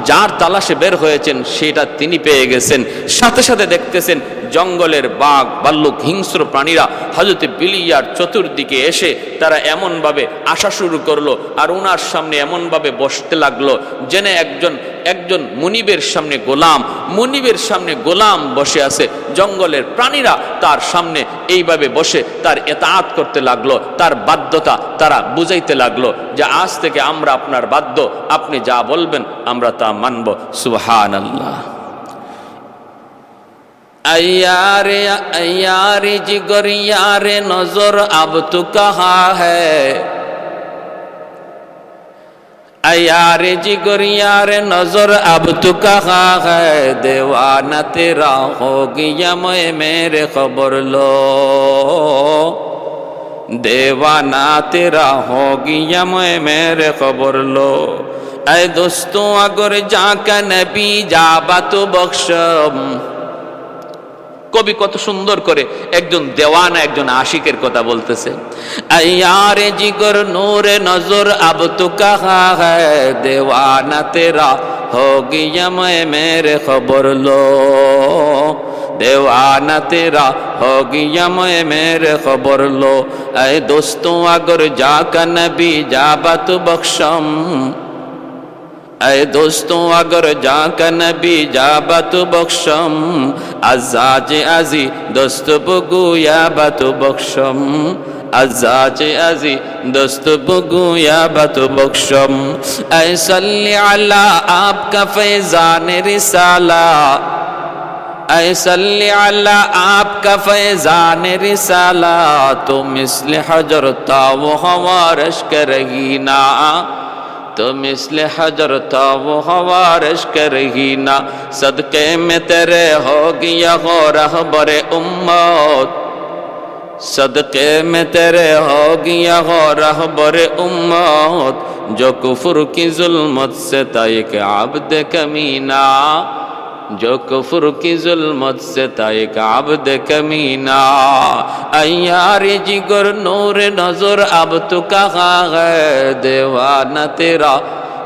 যার তালাশে বের হয়েছেন সেটা তিনি পেয়ে গেছেন। সাথে সাথে দেখতেছেন জঙ্গলের বাঘ ভাল্লুক হিংস্র প্রাণীরা হযরত বিলিয়ার চতুর্দিকে এসে তারা এমনভাবে আসা শুরু করলো, আর ওনার সামনে এমনভাবে বসতে লাগলো যেন একজন মুনিবের সামনে গোলাম বসে আছে। জঙ্গলের প্রাণীরা তার সামনে এইভাবে বসে তার ইতাআত করতে লাগলো, তার বাধ্যতা তারা বুঝাইতে লাগলো যে আজ থেকে আমরা আপনার বাধ্য, আপনি যা বলবেন আমরা তা মানব। সুবহানাল্লাহ। यारे जिगर यारे नजर अब तू कहाँ है, यार जिगर यार नजर अब तू कहाँ है, दीवाना तेरा हो गया मैं मेरे खबर लो, दीवाना तेरा हो गया मैं मेरे खबर लो। ऐ दोस्तों अगर जाका नबी जाबा तो बख्शम। কবি কত সুন্দর করে একজন দেওয়ানা একজন আশিকের কথা বলতেছে। আয়ারে জিগর নূরে নজর আব তো কাহা হ্যায়, দেওয়ানা তেরা হো গিয়া मैं मेरे खबर लो, देवाना तेरा हो गया मैं मेरे खबर लो। ऐ दोस्तों अगर जाका नबी जाबा तो बख्शम, ऐ दोस्तों अगर जाका नबी जाबा तो बख्शम, अजाज अजी दोस्त बगू या बातो बख्शम, अजाज अजी दोस्त बगू या बातो बख्शम। ऐ सल्ली अला आपका फैजान रिसाला, ऐ सल्ली अला आपका फैजान रिसाला, तो मिस्ल हजर था वो हवारश करेगी ना, तो मिस्ल हजर था वो हवारश करेगी ना, सदके में तेरे हो गया हो रहबरे उम्मत, सदके में तेरे हो गया हो रहबरे उम्मत, जो कुफर की जुल्मत से था एक आब्द कमीना, जो कुफर की जुल्मत से था एक आब्द कमीना। अयार जिगर नूर नजर अब तो कहाँ है, दीवाना तेरा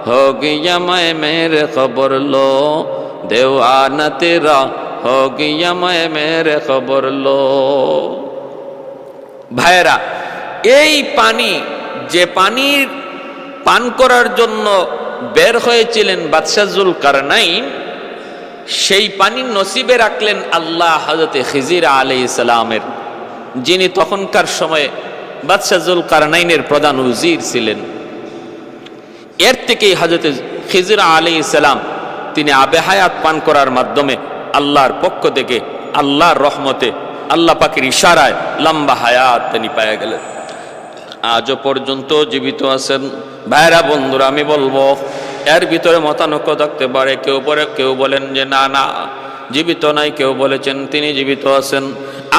हो गया मैं मेरे खबर लो, दीवाना तेरा हो गया मैं मेरे खबर लो। ভাইরা, এই পানি যে পানির পান করার জন্য বের হয়েছিলেন বাদশাহ জুলকারনাইন, সেই পানি নসিবে রাখলেন আল্লাহ হযরত খিজির আলাইহিস সালামের, যিনি তখনকার সময়ে বাদশাহ জুলকারনাইনের প্রধান উজির ছিলেন। এর থেকেই হযরত খিজির আলাইহিস সালাম তিনি আবে হায়াত পান করার মাধ্যমে আল্লাহর পক্ষ থেকে আল্লাহর রহমতে আল্লাহ পাকের ইশারায় লম্বা হায়াত তিনি পেয়ে গেলেন, আজও পর্যন্ত জীবিত আছেন। ভাইরা বন্ধুরা, আমি বলবো এর ভিতরে মতানৈক্য থাকতে পারে, কেউ বলেন যে না না জীবিত নাই, কেউ বলেছেন তিনি জীবিত আছেন।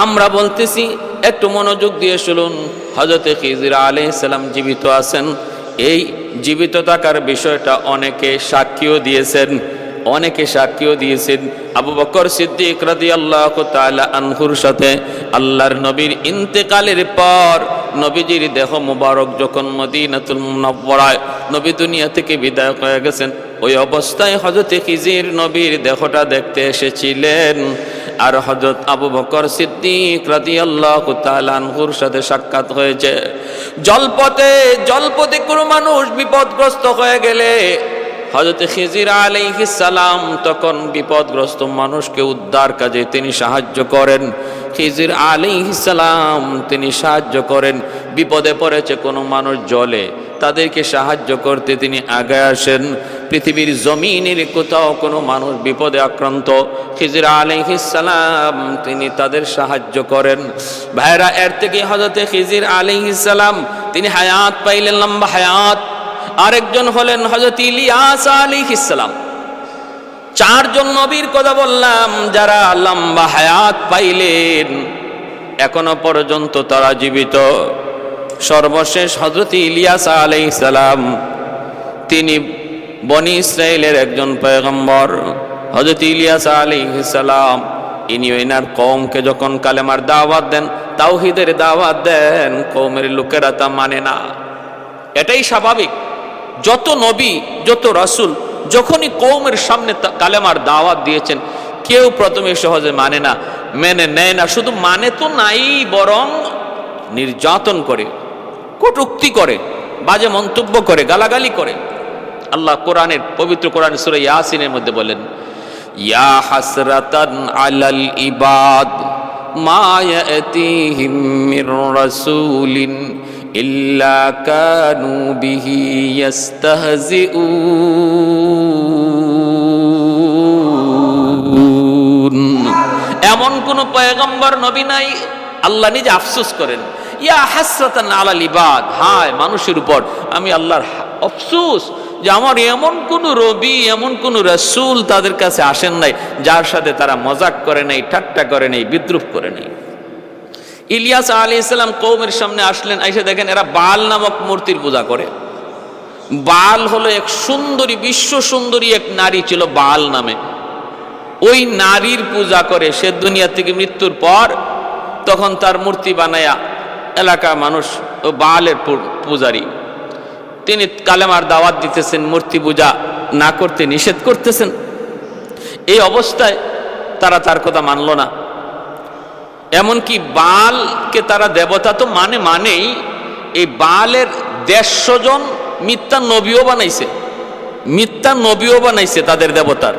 আমরা বলতেছি একটু মনোযোগ দিয়ে শুনুন, হযরত খিজির আলাইহিস সালাম জীবিত আছেন। এই জীবিত থাকার বিষয়টা অনেকে সাক্ষীও দিয়েছেন, আবু বকর সিদ্দিক রাদিয়াল্লাহু তাআলা আনহুর সাথে আল্লাহর নবীর ইন্তেকালের পর নবীজির দেহ মুবারক যখন মদিনাতুল মুনাওয়ারায় নবী দুনিয়া থেকে বিদায় হয়ে গেছেন, ওই অবস্থায় হযরত খিজির নবীর দেহটা দেখতে এসেছিলেন। আর হযরত আবু বকর সিদ্দিক রাদিয়াল্লাহু তাআলা আনহুর সাথে সাক্ষাৎ হয়েছে। জলপথে কোনো মানুষ বিপদগ্রস্ত হয়ে গেলে হযরত খিজির আলাইহিস সালাম তখন বিপদগ্রস্ত মানুষকে উদ্ধার কাজে তিনি সাহায্য করেন। খিজির আলাইহিস সালাম তিনি সাহায্য করেন। বিপদে পড়েছে কোনো মানুষ জলে, তাদেরকে সাহায্য করতে তিনি আগে আসেন। পৃথিবীর জমিনের কোথাও কোনো মানুষ বিপদে আক্রান্ত, খিজির আলাইহিস সালাম তিনি তাদের সাহায্য করেন। ভাইরা, এর থেকে হযরত খিজির আলাইহিস সালাম তিনি হায়াত পাইলেন, লম্বা হায়াত। আরেকজন হলেন হযরত ইলিয়াস আলাইহিস সালাম। চারজন নবীর কথা বললাম যারা লম্বা হায়াত পাইলেন, এখনো পর্যন্ত তারা জীবিত। সর্বশেষ হযরত ইলিয়াস আলাইহিস সালাম, তিনি বনি ইসরাইলের একজন পয়গম্বর। হযরত ইলিয়াস আলাইহিস সালাম ইনি ওনার কওমকে যখন কালেমার দাওয়াত দেন, তাওহীদের দাওয়াত দেন, কওমের লোকেরা তা মানে না। এটাই স্বাভাবিক, যত নবী যত রাসূল যখনই কওমের সামনে কালেমার দাওয়াত দিয়েছেন, কেউ প্রথমে সহজে মানে না, মেনে নেয় না। শুধু মানে তো নাই, বরং নির্যাতন করে, কটূক্তি করে, বাজে মন্তব্য করে, গালাগালি করে। আল্লাহ কোরআনের পবিত্র কোরআন সূরা ইয়াসিনের মধ্যে বলেন, ইয়া হাসরাতান আলাল ইবাদ মা ইয়াতিহিম মির রাসূলিন ইল্লা কানু বিহি ইস্তাহজিউন। এমন কোন পয়গম্বর নবী নাই, আল্লাহ নিজে আফসোস করেন। ইয়া হাসরাতান আলাল ইবাদ, হায় মানুষের উপর আমি আল্লাহর আফসোস যে আমার এমন কোন রবি, এমন কোন রাসূল তাদের কাছে আসেন নাই যার সাথে তারা মজাক করে নাই, ঠাট্টা করে নাই, বিদ্রুপ করে নাই। ইলিয়াস আলাইহিস সালাম কওমের সামনে আসলেন, এসে দেখেন এরা বাল নামক মূর্তির পূজা করে। বাল হলো এক সুন্দরী, বিশ্ব সুন্দরী এক নারী ছিল বাল নামে। ওই নারীর পূজা করে সে দুনিয়া থেকে মৃত্যুর পর। তখন তার মূর্তি বানায়া এলাকা মানুষ ও বালের পূজারী, তিনি কালেমার দাওয়াত দিতেছেন, মূর্তি পূজা না করতে নিষেধ করতেছেন। এই অবস্থায় তারা তার কথা মানল না। এমনকি বালকে তারা দেবতা তো মানেই, এই বালের 150 জন মিথ্যা নবীও বানাইছে তাদের দেবতার।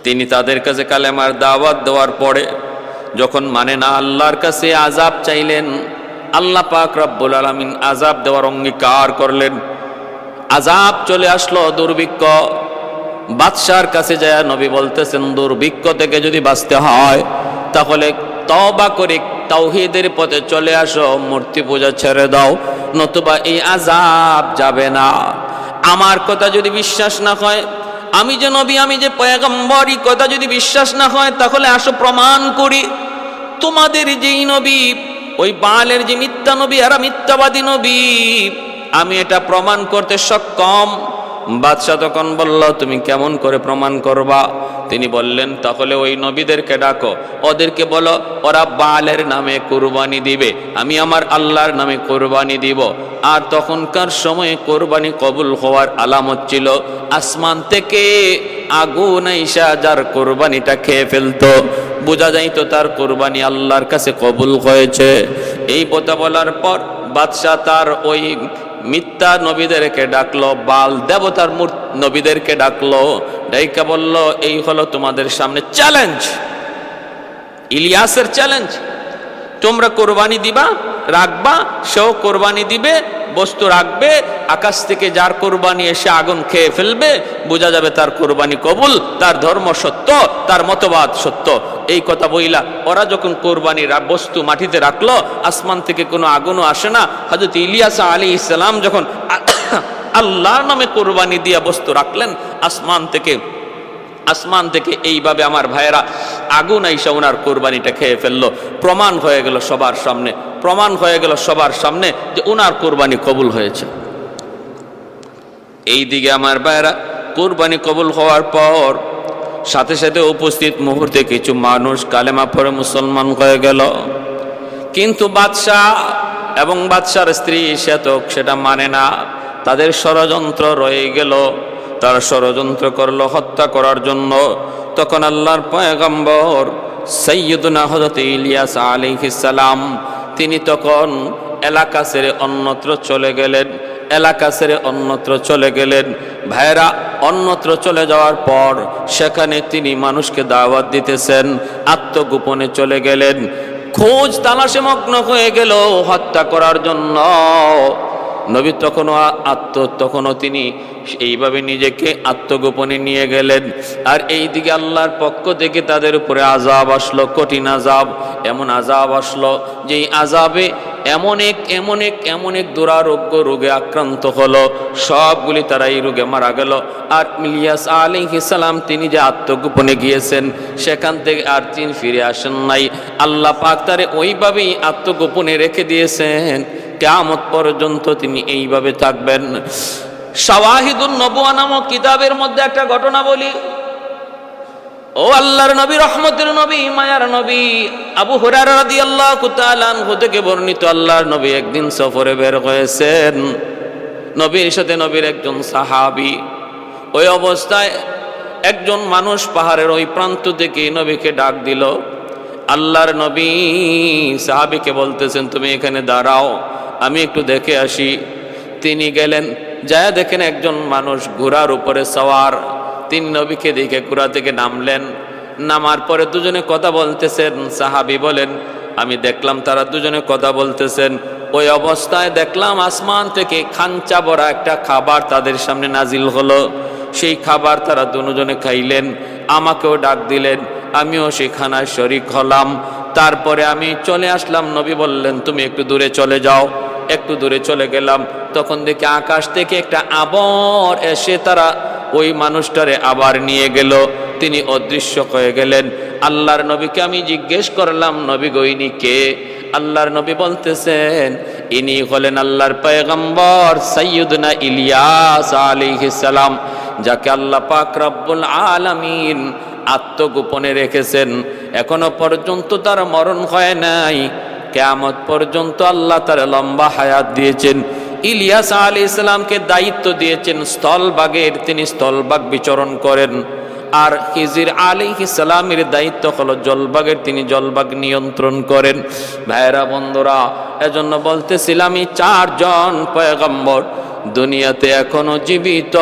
তিনি তাদের কাছে কালেমার দাওয়াত দেওয়ার পরে যখন মানে না, আল্লাহর কাছে আযাব চাইলেন। আল্লাহ পাক রব্বুল আলামিন আযাব দেওয়ার অঙ্গীকার করলেন। আযাব চলে আসলো, দুর্ভিক্ষ। বাদশার কাছে যায় নবী বলতেছেন, দুর্ভিক্ষ থেকে যদি বাঁচতে হয় তাহলে তওবা করে তাওহীদের পথে চলে আসো, মূর্তি পূজা ছেড়ে দাও, নতুবা এই আযাব যাবে না। আমার কথা যদি বিশ্বাস না হয়, আমি যে নবী, আমি যে পয়গম্বর, এই কথা যদি বিশ্বাস না হয়, তাহলে আসো প্রমাণ করি। তোমাদের যেই নবী, ওই বালের যে মিথ্যা নবী, এরা মিথ্যাবাদী নবী, আমি এটা প্রমাণ করতে সক্ষম। বাদশাহ তখন বলল, তুমি কেমন করে প্রমাণ করবা? তিনি বললেন, তাহলে ওই নবীদেরকে ডাকো, ওদেরকে বলো ওরা বালের নামে কুরবানি দিবে, আমি আমার আল্লাহর নামে কুরবানি দিব। আর তখনকার সময়ে কুরবানি কবুল হওয়ার আলামত ছিল আসমান থেকে আগুন আইসা যার কুরবানিটা খেয়ে ফেলতো, বোঝা যাইতো তার কুরবানি আল্লাহর কাছে কবুল হয়েছে। এই কথা বলার পর বাদশাহ তার ওই মিথ্যা নবীদেরকে ডাকলো, বাল দেবতার নবীদেরকে ডাকলো, ডাইকা বলল, এই হলো তোমাদের সামনে চ্যালেঞ্জ, ইলিয়াসের চ্যালেঞ্জ। তোমরা কোরবানি দিবা, রাখবা, সেও কোরবানি দিবে, বস্তু রাখবে, আকাশ থেকে যার কোরবানি এসে আগুন খেয়ে ফেলবে, বোঝা যাবে তার কোরবানি কবুল, তার ধর্ম সত্য, তার মতবাদ সত্য। এই কথা বইলা ওরা যখন কোরবানির বস্তু মাটিতে রাখলো, আসমান থেকে কোনো আগুনও আসে না। হযরত ইলিয়াস আলাইহিস সালাম যখন আল্লাহর নামে কোরবানি দিয়া বস্তু রাখলেন, আসমান থেকে এইভাবে আমার ভাইয়েরা আগুন আইসা ওনার কোরবানিটা খেয়ে ফেললো। প্রমাণ হয়ে গেল সবার সামনে যে ওনার কোরবানি কবুল হয়েছে। এই দিকে আমার ভাইয়েরা কোরবানি কবুল হওয়ার পর সাথে সাথে উপস্থিত মুহূর্তে কিছু মানুষ কালেমা পড়ে মুসলমান হয়ে গেল। কিন্তু বাদশাহ এবং বাদশার স্ত্রী সেটা মানে না, তাদের ষড়যন্ত্র রয়ে গেল। তারা ষড়যন্ত্র করলো হত্যা করার জন্য। তখন আল্লাহর পয়গম্বর সাইয়্যিদুনা হযরত ইলিয়াস আলাইহিস সালাম, তিনি তখন এলাকা ছেড়ে অন্যত্র চলে গেলেন। ভাইরা, অন্যত্র চলে যাওয়ার পর সেখানে তিনি মানুষকে দাওয়াত দিতেছেন, আত্মগোপনে চলে গেলেন। খোঁজ তালাশে মগ্ন হয়ে গেল হত্যা করার জন্য। নবী তখনও তিনি এইভাবে নিজেকে আত্মগোপনে নিয়ে গেলেন। আর এই দিকে আল্লাহর পক্ষ থেকে তাদের উপরে আযাব আসলো, কঠিন আযাব। এমন আযাব আসলো যে আযাবে এমন এক দুরারোগ্য রোগে আক্রান্ত হলো, সবগুলি তারা এই রোগে মারা গেল। আর ইলিয়াস আলাইহিস সালাম তিনি যে আত্মগোপনে গিয়েছেন, সেখান থেকে আর তিনি ফিরে আসেন নাই। আল্লাহ পাক তারে ওইভাবেই আত্মগোপনে রেখে দিয়েছেন, কিয়ামত পর্যন্ত তিনি এইভাবে থাকবেন। শাওয়াহিদুন নবুয়া নামক কিতাবের মধ্যে একটা ঘটনা বলি। ও আল্লাহর নবী, রহমতের নবী, মায়ার নবী আবু হুরায়রা রাদিয়াল্লাহু তাআলা আনহু থেকে বর্ণিত, আল্লাহর নবী একদিন সফরে বের হয়েছেন, নবীর সাথে নবীর একজন সাহাবী। ওই অবস্থায় একজন মানুষ পাহাড়ের ওই প্রান্ত থেকে নবীকে ডাক দিল। আল্লাহর নবী সাহাবীকে বলতেছেন, তুমি এখানে দাঁড়াও, আমি একটু দেখে আসি। তিনি গেলেন, যায় দেখেন একজন মানুষ ঘোড়ার উপরে সওয়ার। তিনি নবীকে দেখে ঘোড়া থেকে নামলেন। নামার পরে দুজনে কথা বলতেছেন। সাহাবী বলেন, আমি দেখলাম তারা দুজনে কথা বলতেছেন। ওই অবস্থায় দেখলাম আসমান থেকে খাঞ্চা ভরা একটা খাবার তাদের সামনে নাজিল হলো। সেই খাবার তারা দুজনে খাইলেন, আমাকেও ডাক দিলেন, আমিও সেই খানায় শরীক হলাম। তারপরে আমি চলে আসলাম। নবী বললেন, তুমি একটু দূরে চলে যাও। একটু দূরে চলে গেলাম, তখন দেখি আকাশ থেকে একটা আবর এসে তারা ওই মানুষটারে আবার নিয়ে গেল, তিনি অদৃশ্য হয়ে গেলেন। আল্লাহর নবীকে আমি জিজ্ঞেস করলাম, নবী গো ইনি কে? আল্লাহর নবী বলতেছেন, ইনি হলেন আল্লাহর পয়গম্বর সাইয়্যিদুনা ইলিয়াস আলাইহিস সালাম, যাকে আল্লাহ পাক রব্বুল আলামিন আত্মগোপনে রেখেছেন। এখনো পর্যন্ত তার মরণ হয় নাই, কিয়ামত পর্যন্ত আল্লাহ তার লম্বা হায়াত দিয়েছেন। ইলিয়াস আলাইহিস সালামকে দায়িত্ব দিয়েছেন স্থলভাগের, তিনি স্থলভাগ বিচরণ করেন। আর খিজির আলাইহিস সালামের দায়িত্ব হলো জলভাগের, তিনি জলভাগ নিয়ন্ত্রণ করেন। ভাইরা বন্ধুরা, এজন্য বলতেছিলাম এই চারজন পয়গম্বর দুনিয়াতে এখনো জীবিত,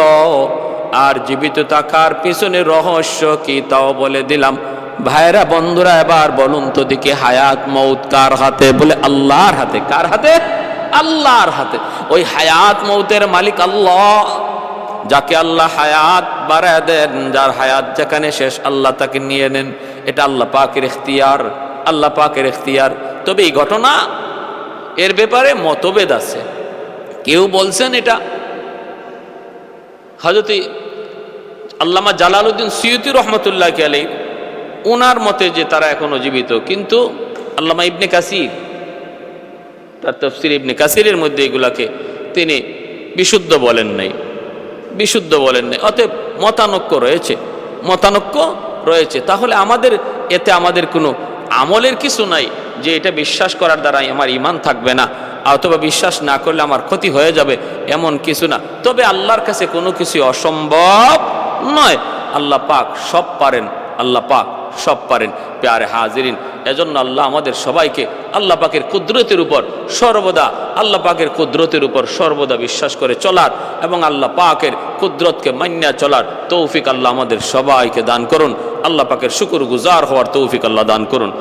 আর জীবিত থাকার পিছনে রহস্য কি তাও বলে দিলাম। ভাইরা বন্ধুরা, এবার বলুন তো দেখি হায়াত মৌত কার হাতে? বলে আল্লাহর হাতে। কার হাতে? আল্লাহর হাতে। ওই হায়াত মৌতের মালিক আল্লাহ, যাকে আল্লাহ হায়াত বাড়ায় দেন, যার হায়াত যেখানে শেষ আল্লাহ তাকে নিয়ে নেন। এটা আল্লাহ পাকের ইখতিয়ার, আল্লাহ পাকের ইখতিয়ার। তবে এই ঘটনা, এর ব্যাপারে মতভেদ আছে। কেউ বলছেন এটা হযরত আল্লামা জালালউদ্দিন সুয়ুতী রহমতুল্লাহ আলাইহি, ওনার মতে যে তারা এখনো জীবিত। কিন্তু আল্লামা ইবনে কাসির তার তাফসীর ইবনে কাসিরের মধ্যে এগুলাকে তিনি বিশুদ্ধ বলেন নাই, বিশুদ্ধ বলেন নাই। অতএব মতানৈক্য রয়েছে, মতানৈক্য রয়েছে। তাহলে আমাদের এতে আমাদের কোনো আমলের কিছু নাই যে এটা বিশ্বাস করার দ্বারা আমার ঈমান থাকবে না, অথবা বিশ্বাস না করলে আমার ক্ষতি হয়ে যাবে, এমন কিছু না। তবে আল্লাহর কাছে কোনো কিছু অসম্ভব নয়। আল্লাহ পাক সব পারেন, আল্লাহ পাক সব পারেন। প্যারে হাজিরিন, এজন্য আল্লাহ আমাদের সবাইকে আল্লাহ পাকের কুদরতের উপর সর্বদা, আল্লাহ পাকের কুদরতের উপর সর্বদা বিশ্বাস করে চলার এবং আল্লাহ পাকের কুদরতকে মান্য চলার তৌফিক আল্লাহ আমাদের সবাইকে দান করুন। আল্লাহ পাকের শুকর গুজার হওয়ার তৌফিক আল্লাহ দান করুন।